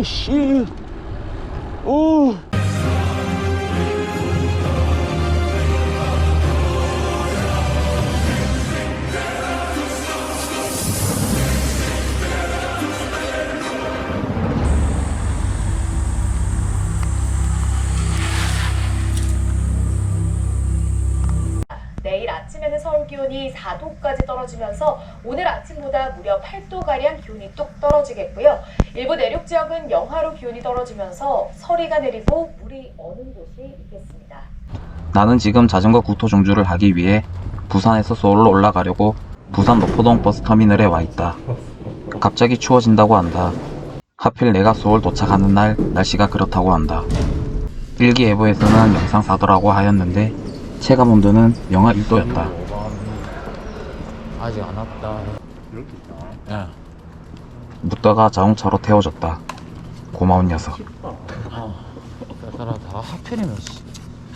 씨. 오. 내일 아침에는 서울 기온이 4도까지 떨어지면서 오늘 아침보다 무려 8도가량 기온이 뚝 떨어지겠고요. 일부 내륙 지역은 영하로 기온이 떨어지면서 서리가 내리고 물이 어는 곳이 있겠습니다. 나는 지금 자전거 국토 종주를 하기 위해 부산에서 서울로 올라가려고 부산 노포동 버스터미널에 와 있다. 갑자기 추워진다고 한다. 하필 내가 서울 도착하는 날 날씨가 그렇다고 한다. 일기예보에서는 영상 4도라고 하였는데 체감 온도는 영하 1도였다. 아직 안 왔다. 이렇게 있다. 야. 묻다가 자동차로 태워졌다. 고마운 녀석. 쌀쌀하다. 하필이면 씨.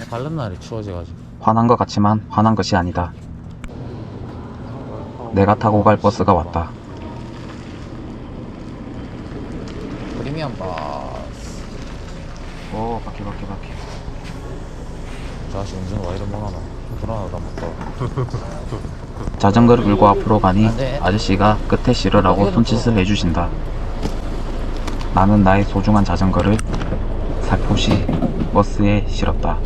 갈른 날이 추워져가지고. 화난 것 같지만 화난 것이 아니다. 내가 타고 갈 버스가 왔다. 프리미엄 버스. 오, 바퀴. 저 아저씨 운전 와 이래 못하나. 불안하다 못다. 자전거를 끌고 앞으로 가니 네. 아저씨가 끝에 실으라고 손짓을 해주신다. 나는 나의 소중한 자전거를 살포시 버스에 실었다.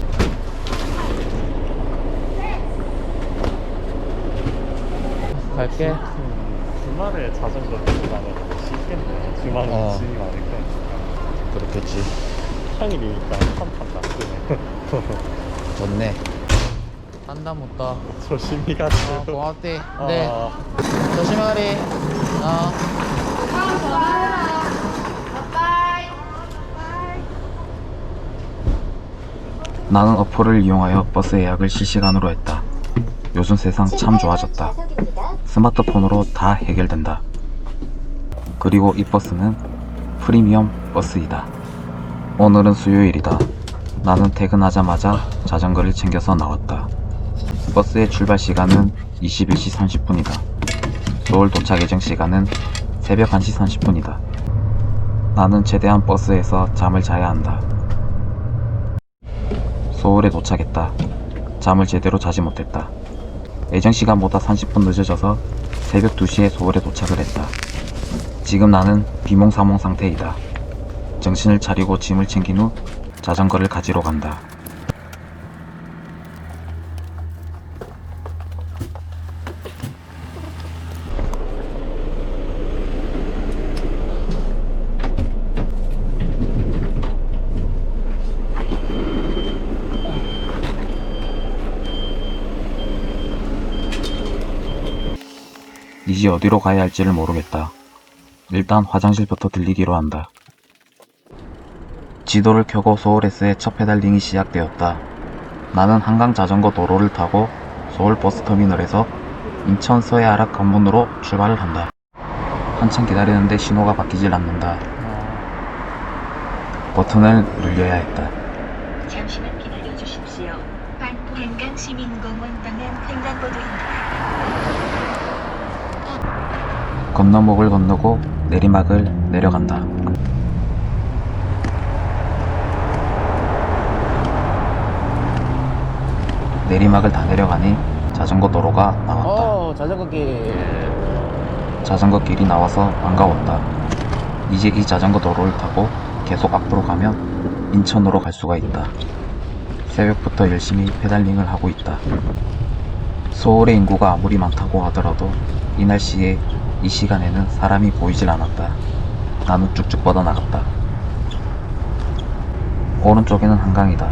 갈게. 주말에 자전거 타고 가면 쉽겠네. 주말에 짐이 많으니까. 그렇겠지. 평일이니까 한판 낫네. 좋네. 한다 못다. 조심히 가세요. 고맙대. 네. 조심히 가리. 나는 어플을 이용하여 버스 예약을 실시간으로 했다. 요즘 세상 참 좋아졌다. 스마트폰으로 다 해결된다. 그리고 이 버스는 프리미엄 버스이다. 오늘은 수요일이다. 나는 퇴근하자마자 자전거를 챙겨서 나왔다. 버스의 출발 시간은 21시 30분이다. 서울 도착 예정 시간은 새벽 1시 30분이다. 나는 최대한 버스에서 잠을 자야 한다. 서울에 도착했다. 잠을 제대로 자지 못했다. 예정 시간보다 30분 늦어져서 새벽 2시에 서울에 도착을 했다. 지금 나는 비몽사몽 상태이다. 정신을 차리고 짐을 챙긴 후 자전거를 가지러 간다. 이제 어디로 가야 할지를 모르겠다. 일단 화장실부터 들리기로 한다. 지도를 켜고 서울S의 첫 페달링이 시작되었다. 나는 한강 자전거 도로를 타고 서울 버스터미널에서 인천 서해아락 관문으로 출발을 한다. 한참 기다리는데 신호가 바뀌질 않는다. 버튼을 눌려야 했다. 잠시만 기다려 주십시오. 한강시민공원 방면 횡단보도입니다. 건너목을 건너고 내리막을 내려간다. 내리막을 다 내려가니 자전거 도로가 나왔다. 자전거길. 자전거 길이 나와서 반가웠다. 이제 이 자전거 도로를 타고 계속 앞으로 가면 인천으로 갈 수가 있다. 새벽부터 열심히 페달링을 하고 있다. 서울의 인구가 아무리 많다고 하더라도 이 날씨에 이 시간에는 사람이 보이질 않았다. 나는 쭉쭉 뻗어나갔다. 오른쪽에는 한강이다.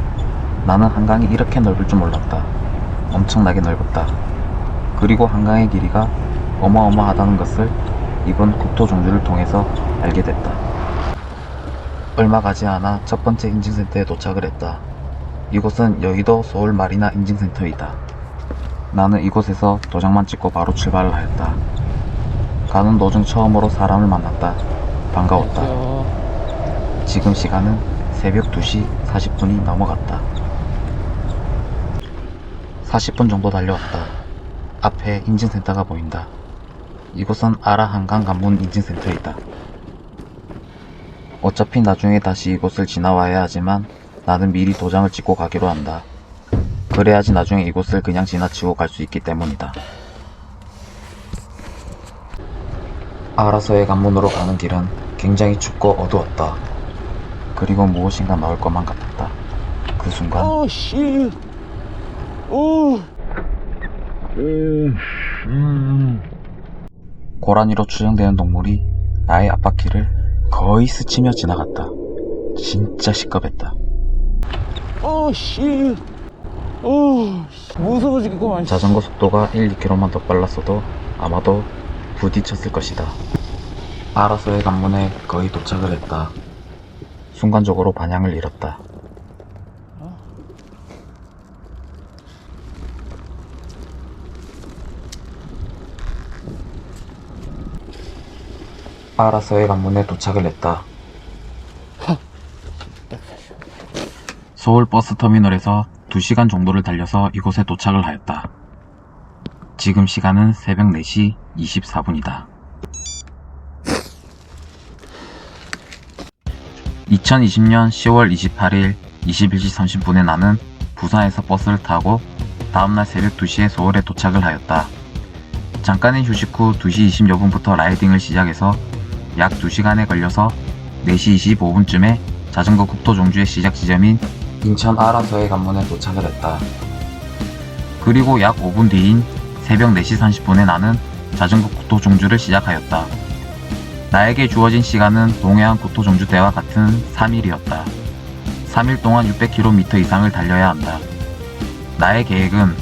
나는 한강이 이렇게 넓을 줄 몰랐다. 엄청나게 넓었다. 그리고 한강의 길이가 어마어마하다는 것을 이번 국토종주를 통해서 알게 됐다. 얼마 가지 않아 첫 번째 인증센터에 도착을 했다. 이곳은 여의도 서울 마리나 인증센터이다. 나는 이곳에서 도장만 찍고 바로 출발을 하였다. 가는 도중 처음으로 사람을 만났다. 반가웠다. 지금 시간은 새벽 2시 40분이 넘어갔다. 40분 정도 달려왔다. 앞에 인증센터가 보인다. 이곳은 아라 한강 관문 인증센터이다. 어차피 나중에 다시 이곳을 지나와야 하지만 나는 미리 도장을 찍고 가기로 한다. 그래야지 나중에 이곳을 그냥 지나치고 갈 수 있기 때문이다. 아라서의 관문으로 가는 길은 굉장히 춥고 어두웠다. 그리고 무엇인가 나올 것만 같았다. 그 순간 고라니로 추정되는 동물이 나의 앞바퀴를 거의 스치며 지나갔다. 진짜 시끄럽다. 무서워 죽겠구만. 자전거 속도가 1, 2km만 더 빨랐어도 아마도 부딪혔을 것이다. 아라서의 관문에 거의 도착을 했다. 순간적으로 방향을 잃었다. 아라서의 관문에 도착을 했다. 서울 버스터미널에서 2시간 정도를 달려서 이곳에 도착을 하였다. 지금 시간은 새벽 4시 24분이다. 2020년 10월 28일 21시 30분에 나는 부산에서 버스를 타고 다음날 새벽 2시에 서울에 도착을 하였다. 잠깐의 휴식 후 2시 20여 분부터 라이딩을 시작해서 약 2시간에 걸려서 4시 25분쯤에 자전거 국토종주의 시작 지점인 인천 아라서의 관문에 도착을 했다. 그리고 약 5분 뒤인 새벽 4시 30분에 나는 자전거 국토종주를 시작하였다. 나에게 주어진 시간은 동해안 국토종주 때와 같은 3일이었다. 3일 동안 600km 이상을 달려야 한다. 나의 계획은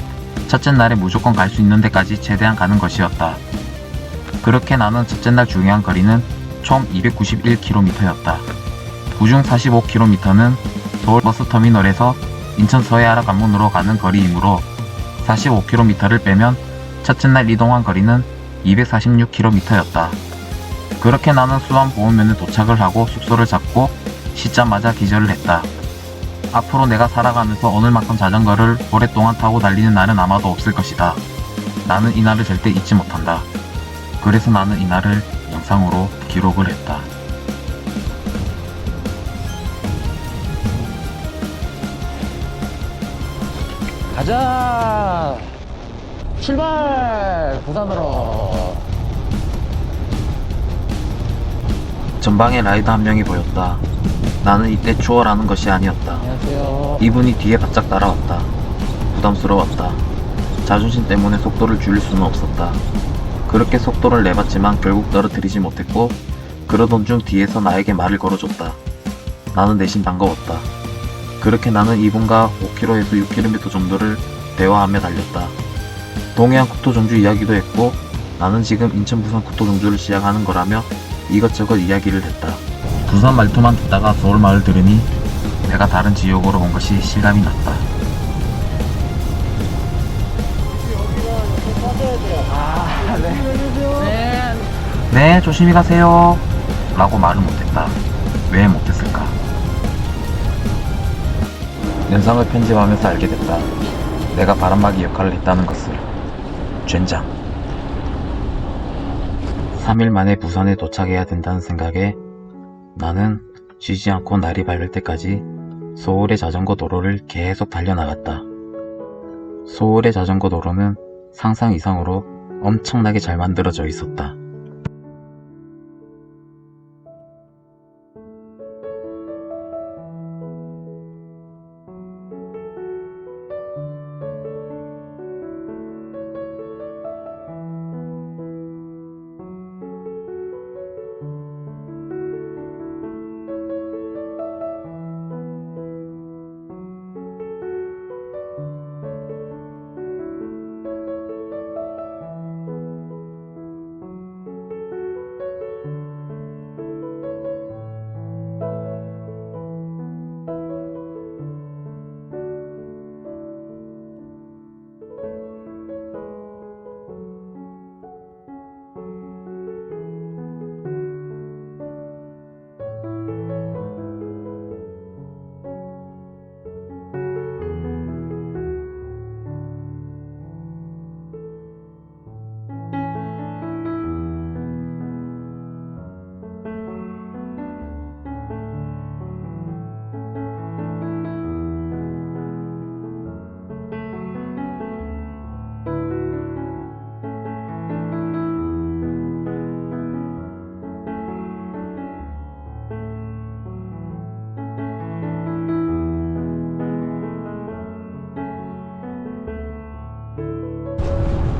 첫째 날에 무조건 갈 수 있는 데까지 최대한 가는 것이었다. 그렇게 나는 첫째 날 중요한 거리는 총 291km였다. 그중 45km는 서울 버스터미널에서 인천 서해아라 관문으로 가는 거리이므로 45km를 빼면 첫째 날 이동한 거리는 246km였다. 그렇게 나는 수안보험면에 도착을 하고 숙소를 잡고 씻자마자 기절을 했다. 앞으로 내가 살아가면서 오늘만큼 자전거를 오랫동안 타고 달리는 날은 아마도 없을 것이다. 나는 이 날을 절대 잊지 못한다. 그래서 나는 이 날을 영상으로 기록을 했다. 가자. 출발. 부산으로. 전방에 라이더 한 명이 보였다. 나는 이때 추월하는 것이 아니었다. 안녕하세요. 이분이 뒤에 바짝 따라왔다. 부담스러웠다. 자존심 때문에 속도를 줄일 수는 없었다. 그렇게 속도를 내봤지만 결국 떨어뜨리지 못했고 그러던 중 뒤에서 나에게 말을 걸어줬다. 나는 대신 반가웠다. 그렇게 나는 이분과 5km에서 6km 정도를 대화하며 달렸다. 동해안 국토종주 이야기도 했고 나는 지금 인천 부산 국토종주를 시작하는 거라며 이것저것 이야기를 했다. 부산 말투만 듣다가 서울 말을 들으니 내가 다른 지역으로 온 것이 실감이 났다. 네, 조심히 가세요. 라고 말을 못했다. 왜 못했을까? 영상을 편집하면서 알게 됐다. 내가 바람막이 역할을 했다는 것을. 젠장. 3일 만에 부산에 도착해야 된다는 생각에 나는 쉬지 않고 날이 밝을 때까지 서울의 자전거 도로를 계속 달려나갔다. 서울의 자전거 도로는 상상 이상으로 엄청나게 잘 만들어져 있었다.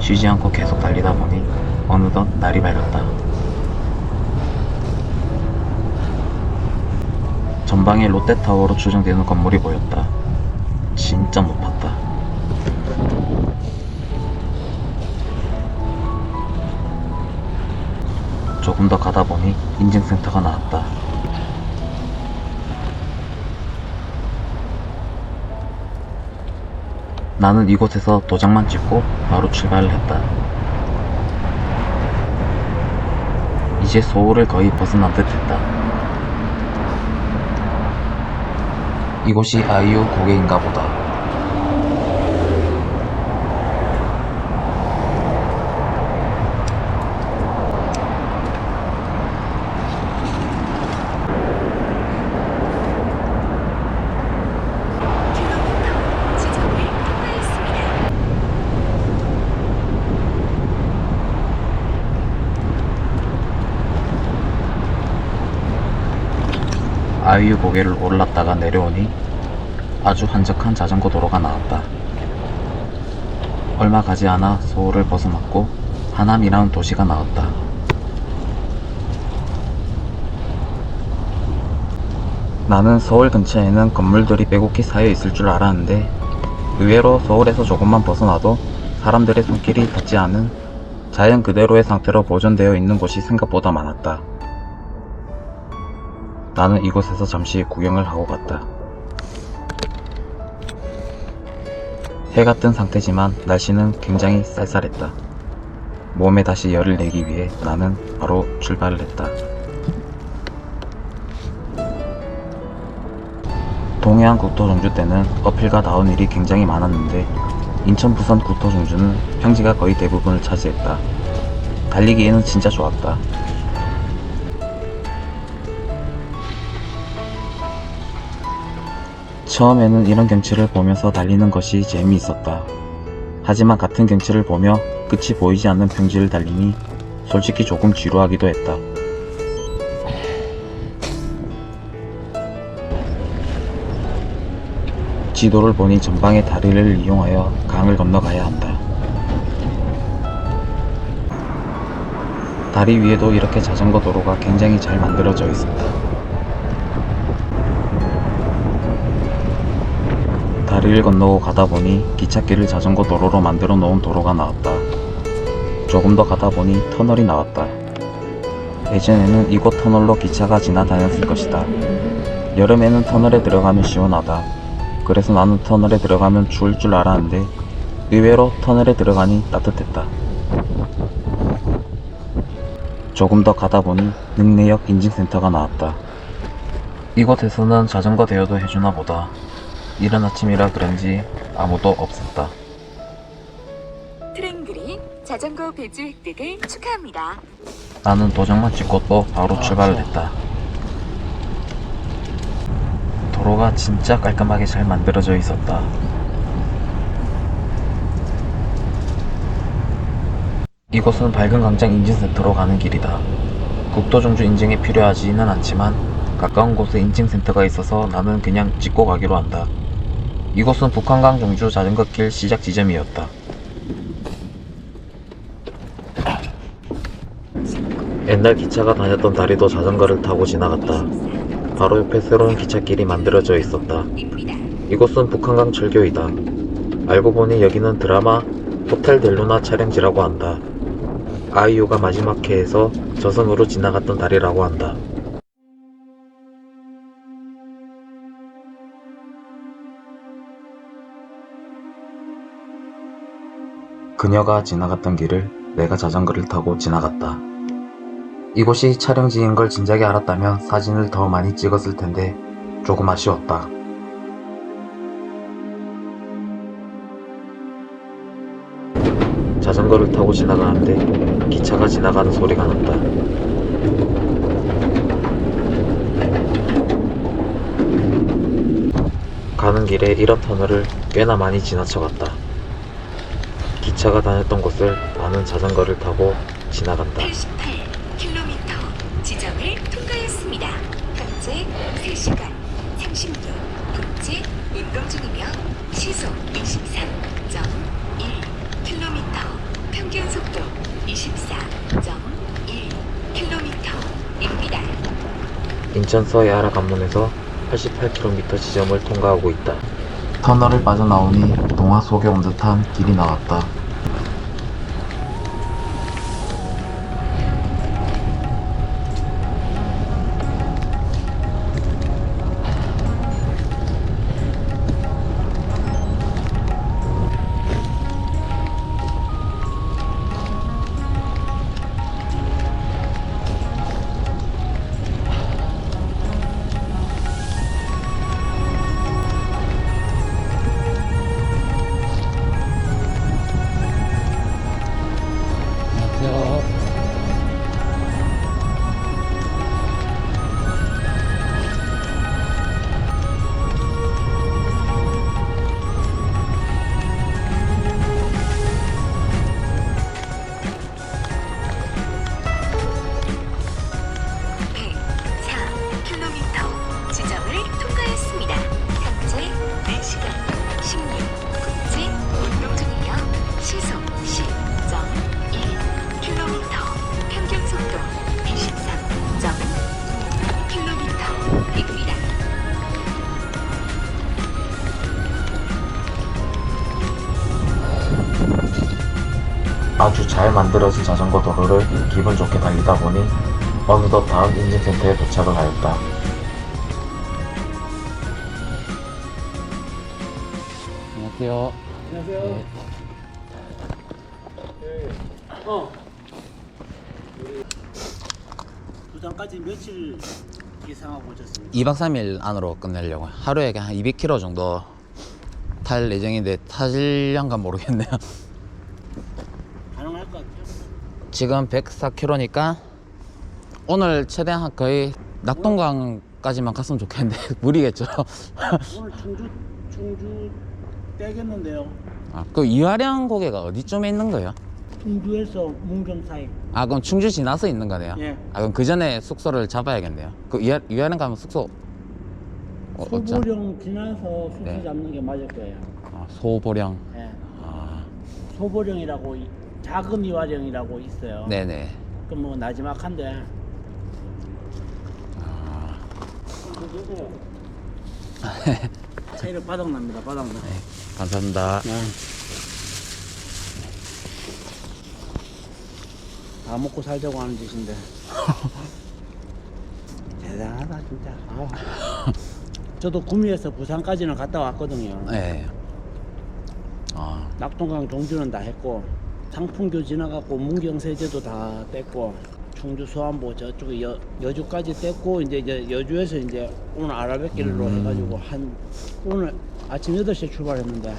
쉬지 않고 계속 달리다 보니 어느덧 날이 밝았다. 전방에 롯데타워로 추정되는 건물이 보였다. 진짜 높았다. 조금 더 가다 보니 인증센터가 나왔다. 나는 이곳에서 도장만 찍고 바로 출발을 했다. 이제 서울을 거의 벗어난 듯 했다. 이곳이 아이유 고개인가 보다. 킬로미터 지점을 통과했습니다. 아이유 고개를 올랐다가 내려오니 아주 한적한 자전거 도로가 나왔다. 얼마 가지 않아 서울을 벗어났고 하남이라는 도시가 나왔다. 나는 서울 근처에는 건물들이 빼곡히 쌓여 있을 줄 알았는데 의외로 서울에서 조금만 벗어나도 사람들의 손길이 닿지 않은 자연 그대로의 상태로 보존되어 있는 곳이 생각보다 많았다. 나는 이곳에서 잠시 구경을 하고 갔다. 해가 뜬 상태지만 날씨는 굉장히 쌀쌀했다. 몸에 다시 열을 내기 위해 나는 바로 출발을 했다. 동해안 국토종주 때는 어필과 다운힐이 굉장히 많았는데 인천 부산 국토종주는 평지가 거의 대부분을 차지했다. 달리기에는 진짜 좋았다. 처음에는 이런 경치를 보면서 달리는 것이 재미있었다. 하지만 같은 경치를 보며 끝이 보이지 않는 평지를 달리니 솔직히 조금 지루하기도 했다. 지도를 보니 전방의 다리를 이용하여 강을 건너가야 한다. 다리 위에도 이렇게 자전거 도로가 굉장히 잘 만들어져 있었다. 다리를 건너고 가다 보니 기찻길을 자전거 도로로 만들어 놓은 도로가 나왔다. 조금 더 가다 보니 터널이 나왔다. 예전에는 이곳 터널로 기차가 지나다녔을 것이다. 여름에는 터널에 들어가면 시원하다. 그래서 나는 터널에 들어가면 추울 줄 알았는데 의외로 터널에 들어가니 따뜻했다. 조금 더 가다 보니 능내역 인증센터가 나왔다. 이곳에서는 자전거 대여도 해주나 보다. 이른 아침이라 그런지 아무도 없었다. 트랭그린 자전거 배주 획득을 축하합니다. 나는 도장만 찍고 또 바로 출발을 했다. 도로가 진짜 깔끔하게 잘 만들어져 있었다. 이곳은 밝은 광장 인증센터로 가는 길이다. 국토종주 인증이 필요하지는 않지만 가까운 곳에 인증센터가 있어서 나는 그냥 찍고 가기로 한다. 이곳은 북한강 종주 자전거길 시작 지점이었다. 옛날 기차가 다녔던 다리도 자전거를 타고 지나갔다. 바로 옆에 새로운 기찻길이 만들어져 있었다. 이곳은 북한강 철교이다. 알고 보니 여기는 드라마 호텔 델루나 촬영지라고 한다. 아이유가 마지막 회에서 저승으로 지나갔던 다리라고 한다. 그녀가 지나갔던 길을 내가 자전거를 타고 지나갔다. 이곳이 촬영지인 걸 진작에 알았다면 사진을 더 많이 찍었을 텐데 조금 아쉬웠다. 자전거를 타고 지나가는데 기차가 지나가는 소리가 났다. 가는 길에 이런 터널을 꽤나 많이 지나쳐갔다. 기차가 다녔던 곳을 나는 자전거를 타고 지나간다. 88km 지점을 통과했습니다. 현재 3시간 36분째 운동 중이며 시속 23.1km 평균 속도 24.1km입니다. 인천 서해아라 관문에서 88km 지점을 통과하고 있다. 터널을 빠져나오니 동화 속에 온 듯한 길이 나왔다. 지점을 통과했습니다. 현재 4시간 16분째 운동 중이며 시속 10.1km, 평균 속도 23.9km입니다. 아주 잘 만들어진 자전거 도로를 기분 좋게 달리다 보니 어느덧 다음 인증센터에 도착을 하였다. 안녕하세요. 안녕하세요. 부산까지 며칠 예상하고 오셨습니까? 2박 3일 안으로 끝내려고. 하루에 한 200km 정도 탈 예정인데 타질량가 모르겠네요. 가능할 것 같아요. 지금 104km니까 오늘 최대한 거의 낙동강까지만 갔으면 좋겠는데 무리겠죠. 오늘 충주 떼겠는데요. 아, 그 이화령 고개가 어디쯤에 있는 거예요? 충주에서 문경 사이. 아, 그럼 충주 지나서 있는 거네요. 예. 아, 그럼 그 전에 숙소를 잡아야겠네요. 그 이화령 가면 숙소 어쩌? 소보령 지나서 숙소 네. 잡는 게 맞을 거예요. 아, 소보령. 예. 아, 소보령이라고 작은 이화령이라고 있어요. 네네. 그 뭐 나지막한데. 아, 드세요. 차이를 바닥납니다. 바닥나. 네, 감사합니다. 다 먹고 살자고 하는 짓인데. 대단하다 진짜. 저도 구미에서 부산까지는 갔다 왔거든요. 네. 아, 낙동강 종주는 다 했고 상풍교 지나갔고 문경세제도 다 뗐고 충주 수안보 저쪽에 여주까지 뗐고 이제 여주에서 이제 오늘 아라뱃길로 해가지고 오늘 아침 8시에 출발했는데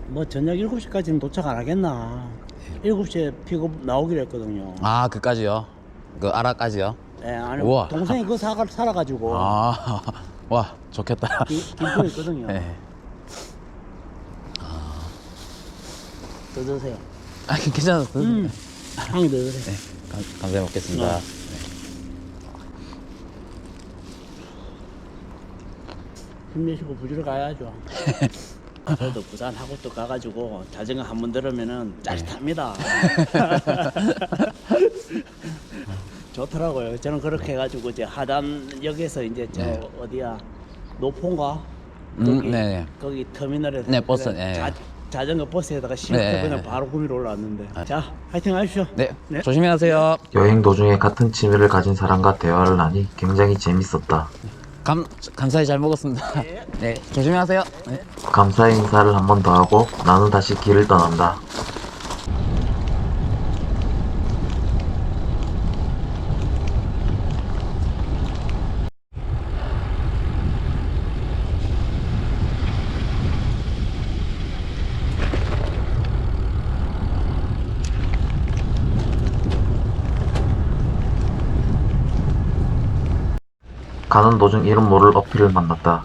뭐 저녁 7시까지는 도착 안 하겠나. 7시에 픽업 나오기로 했거든요. 아, 그까지요? 그 아라까지요? 예, 아니 우와. 동생이 그거 살아가지고 아, 와, 좋겠다. 김포에 있거든요. 네. 더 드세요. 아, 괜찮았어. 향이 더 드세요. 네, 감사히 먹겠습니다. 힘내시고 부지러 가야죠. 저도 부산 하고 또 가가지고 자전거 한 번 들으면은 짜릿합니다. 좋더라고요. 저는 그렇게 해가지고 이제 하단역에서 이제 저 네. 어디야 노포인가 네. 거기 터미널에서 네, 버스, 네. 자전거 버스에다가 싣고 네. 그냥 바로 구미로 올라왔는데. 아. 자, 화이팅 하십시오. 네, 네. 조심히 가세요. 여행 도중에 같은 취미를 가진 사람과 대화를 하니 굉장히 재밌었다. 감사히 잘 먹었습니다. 네, 조심히 가세요. 네. 감사의 인사를 한 번 더 하고 나는 다시 길을 떠난다. 가는 도중 이름 모를 어필을 만났다.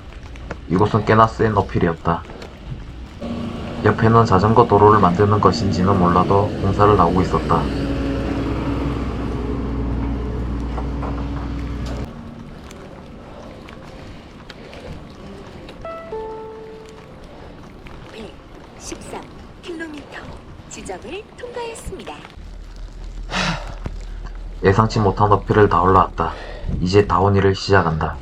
이곳은 꽤나 센 어필이었다. 옆에는 자전거 도로를 만드는 것인지는 몰라도 공사를 하고 있었다. 네, 13km. 지점 지점을 통과했습니다. 예상치 못한 어필을 다 올라왔다. 이제 다운힐을 시작한다.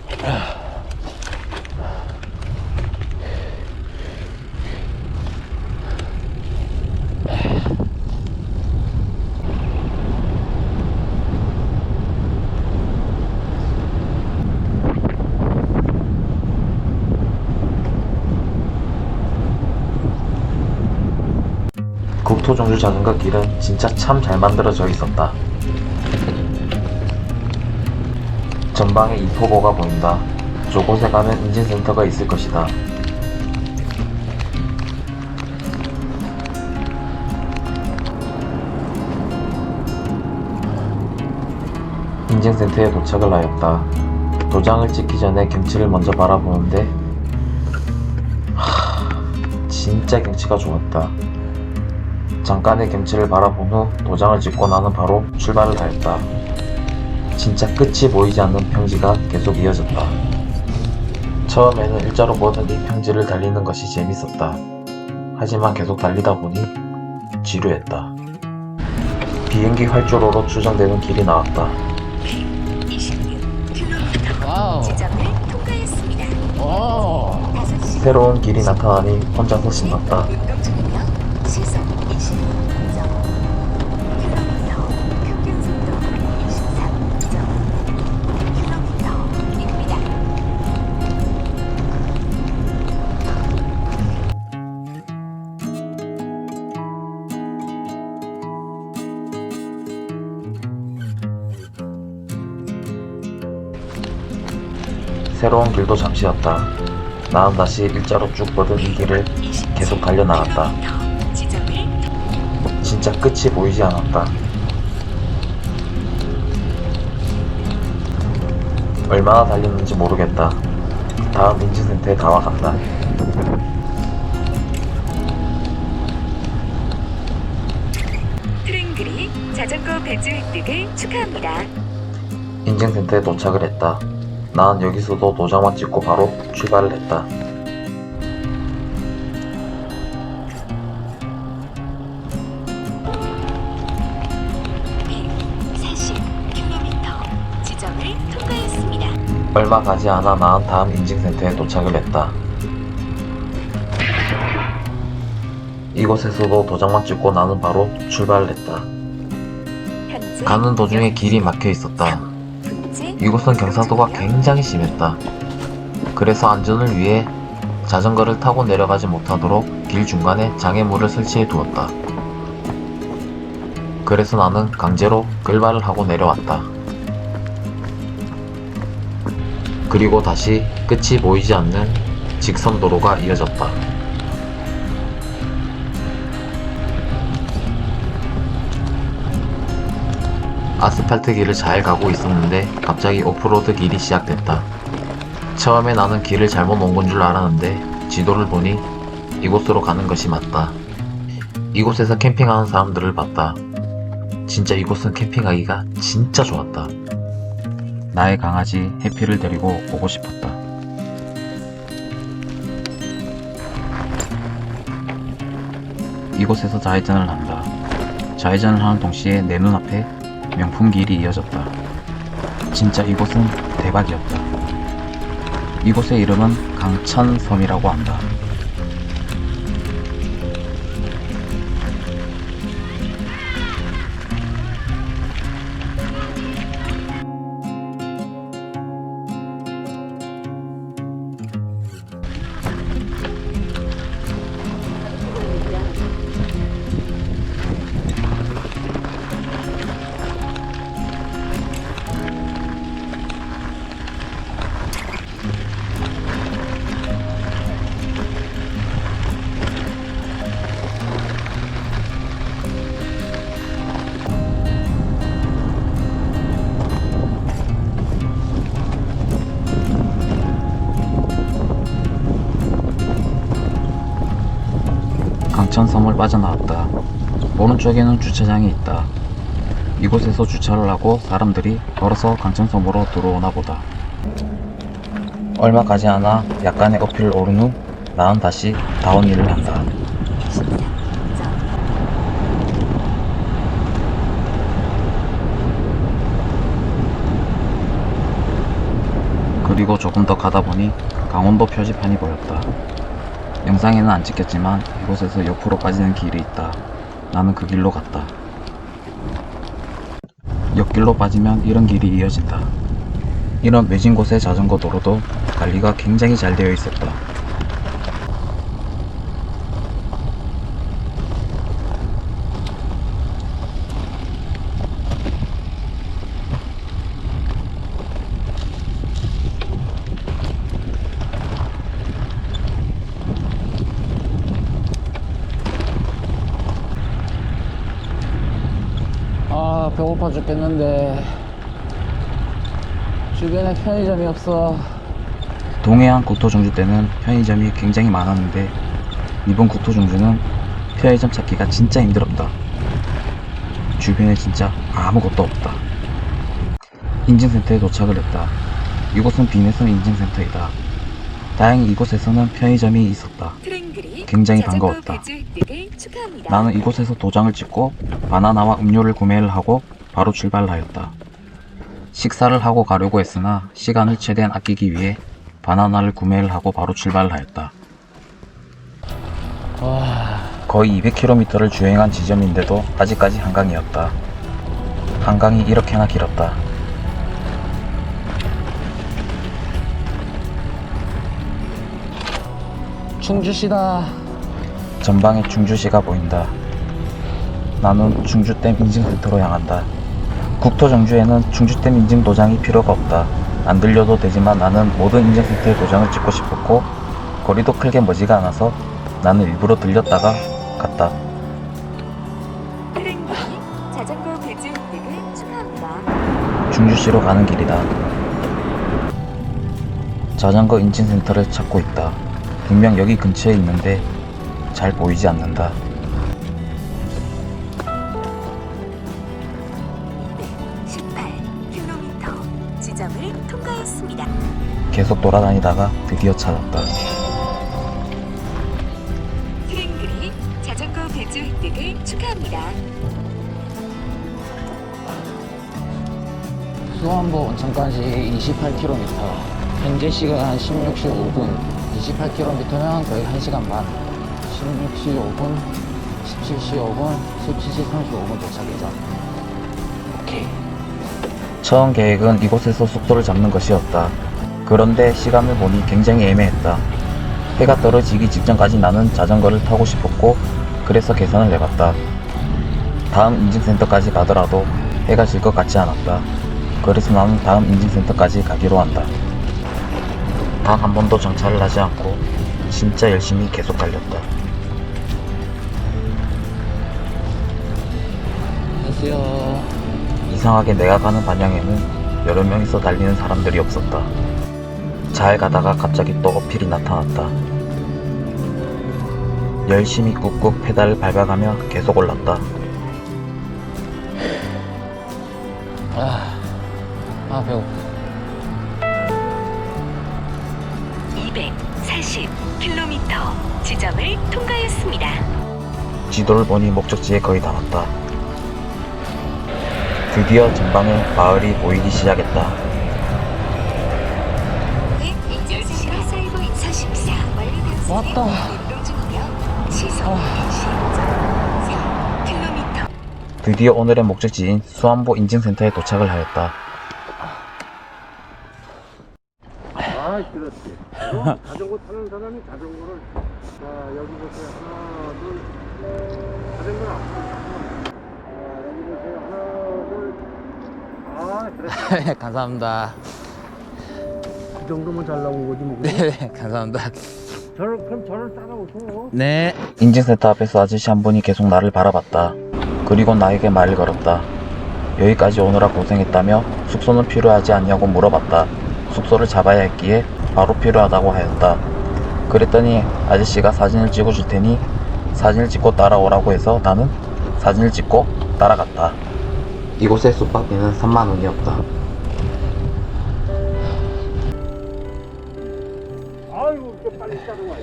국토종주 자전거 길은 진짜 참 잘 만들어져 있었다. 전방에 이포보가 보인다. 저곳에 가면 인증센터가 있을 것이다. 인증센터에 도착을 하였다. 도장을 찍기 전에 경치를 먼저 바라보는데 진짜 경치가 좋았다. 잠깐의 경치를 바라본 후 도장을 찍고 나는 바로 출발을 하였다. 진짜 끝이 보이지 않는 평지가 계속 이어졌다. 처음에는 일자로 보던 이 평지를 달리는 것이 재밌었다. 하지만 계속 달리다 보니 지루했다. 비행기 활주로로 추정되는 길이 나왔다. 26km 와우. 지점을 통과했습니다. 오. 5시 새로운 길이 나타나니 혼자서 신났다. 운동 중이며 시속 26.km, 평균 속도 23.km입니다. 새로운 길도 잠시였다. 나는 다시 일자로 쭉 뻗은 이 길을 계속 달려나갔다. 지점을 진짜 끝이 보이지 않았다. 얼마나 달렸는지 모르겠다. 다음 인증센터에 다 와간다. 트랭글이 자전거 배주 획득을 축하합니다. 인증센터에 도착을 했다. 난 여기서도 도장만 찍고 바로 출발을 했다. 지점을 통과했습니다. 얼마 가지 않아 난 다음 인증센터에 도착을 했다. 이곳에서도 도장만 찍고 나는 바로 출발을 했다. 현재 가는 도중에 길이 막혀 있었다. 분지 이곳은 경사도가 굉장히 심했다. 그래서 안전을 위해 자전거를 타고 내려가지 못하도록 길 중간에 장애물을 설치해 두었다. 그래서 나는 강제로 글발을 하고 내려왔다. 그리고 다시 끝이 보이지 않는 직선 도로가 이어졌다. 아스팔트 길을 잘 가고 있었는데 갑자기 오프로드 길이 시작됐다. 처음에 나는 길을 잘못 온 건 줄 알았는데 지도를 보니 이곳으로 가는 것이 맞다. 이곳에서 캠핑하는 사람들을 봤다. 진짜 이곳은 캠핑하기가 진짜 좋았다. 나의 강아지 해피를 데리고 오고 싶었다. 이곳에서 좌회전을 한다. 좌회전을 하는 동시에 내 눈앞에 명품 길이 이어졌다. 진짜 이곳은 대박이었다. 이곳의 이름은 강천섬이라고 한다. 강천섬을 빠져나왔다. 오른쪽에는 주차장이 있다. 이곳에서 주차를 하고 사람들이 걸어서 강천섬으로 들어오나 보다. 얼마 가지 않아 약간의 어필을 오른 후 나는 다시 다운힐을 한다. 그리고 조금 더 가다 보니 강원도 표지판이 보였다. 영상에는 안 찍혔지만 이곳에서 옆으로 빠지는 길이 있다. 나는 그 길로 갔다. 옆길로 빠지면 이런 길이 이어진다. 이런 외진 곳의 자전거 도로도 관리가 굉장히 잘 되어 있었다. 아, 배고파 죽겠는데 주변에 편의점이 없어. 동해안 국토종주 때는 편의점이 굉장히 많았는데 이번 국토종주는 편의점 찾기가 진짜 힘들었다. 주변에 진짜 아무것도 없다. 인증센터에 도착을 했다. 이곳은 비내선 인증센터이다. 다행히 이곳에서는 편의점이 있었다. 트랭글이 굉장히 자전거 반가웠다. 배주 획득을 축하합니다. 나는 이곳에서 도장을 찍고 바나나와 음료를 구매를 하고 바로 출발을 하였다. 식사를 하고 가려고 했으나 시간을 최대한 아끼기 위해 바나나를 구매를 하고 바로 출발을 하였다. 거의 200km를 주행한 지점인데도 아직까지 한강이었다. 한강이 이렇게나 길었다. 충주시다. 전방에 충주시가 보인다. 나는 충주댐 인증센터로 향한다. 국토정주에는 충주댐 인증 도장이 필요가 없다. 안 들려도 되지만 나는 모든 인증센터에 도장을 찍고 싶었고 거리도 크게 머지가 않아서 나는 일부러 들렸다가 갔다. 트랭글이 자전거 배주 획득을 축하합니다. 충주시로 가는 길이다. 자전거 인증센터를 찾고 있다. 분명 여기 근처에 있는데 잘 보이지 않는다. 218km 지점을 통과했습니다. 계속 돌아다니다가 드디어 찾았다. 트랭글이 자전거 배주 획득을 축하합니다. 수원보 온천까지 28km. 현재 시간 16시 5분. 28km면 거의 1시간 반. 16시 5분, 17시 5분, 17시 35분 도착이죠. 오케이. 처음 계획은 이곳에서 숙소를 잡는 것이었다. 그런데 시간을 보니 굉장히 애매했다. 해가 떨어지기 직전까지 나는 자전거를 타고 싶었고 그래서 계산을 해봤다. 다음 인증센터까지 가더라도 해가 질 것 같지 않았다. 그래서 나는 다음 인증센터까지 가기로 한다. 단 한 번도 정차를 하지 않고 진짜 열심히 계속 달렸다. 안녕하세요. 이상하게 내가 가는 방향에는 여러 명이서 달리는 사람들이 없었다. 잘 가다가 갑자기 또 어필이 나타났다. 열심히 꾹꾹 페달을 밟아가며 계속 올랐다. 배고파. 240km 지점을 통과했습니다. 지도를 보니 목적지에 거의 다 왔다. 드디어 전방에 마을이 보이기 시작했다. 10시간 사이버 44 완료 왔다. 운동 중이며 시속 10.4km. 드디어 오늘의 목적지인 수안보 인증센터에 도착을 하였다. 아, 그렇지. 자전거 타는 사람이 자전거를 자 여기 보세요. 하나, 둘. 자전거는 앞으로. 여기 보세요. 하나, 둘. 아, 그래. 감사합니다. 그 정도면 잘 나온 거지 뭐. 네, 감사합니다. 그럼 저를 따라오세요. 네. 인증센터 앞에서 아저씨 한 분이 계속 나를 바라봤다. 그리고 나에게 말을 걸었다. 여기까지 오느라 고생했다며 숙소는 필요하지 않냐고 물어봤다. 숙소를 잡아야 했기에 바로 필요하다고 하였다. 그랬더니 아저씨가 사진을 찍어줄 테니 사진을 찍고 따라오라고 해서 나는 사진을 찍고 따라갔다. 이곳의 숙박비는 3만원이었다. 아이고, 이렇게 빨리 따라와요.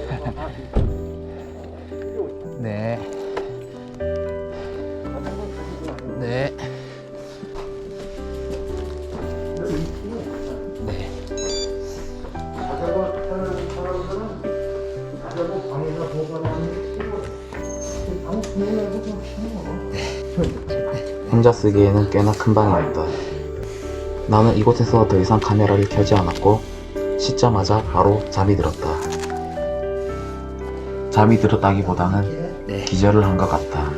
네. 네. 네. 혼자 쓰기에는 꽤나 큰 방이었다. 나는 이곳에서 더 이상 카메라를 켜지 않았고 씻자마자 바로 잠이 들었다. 잠이 들었다기보다는 기절을 한 것 같다.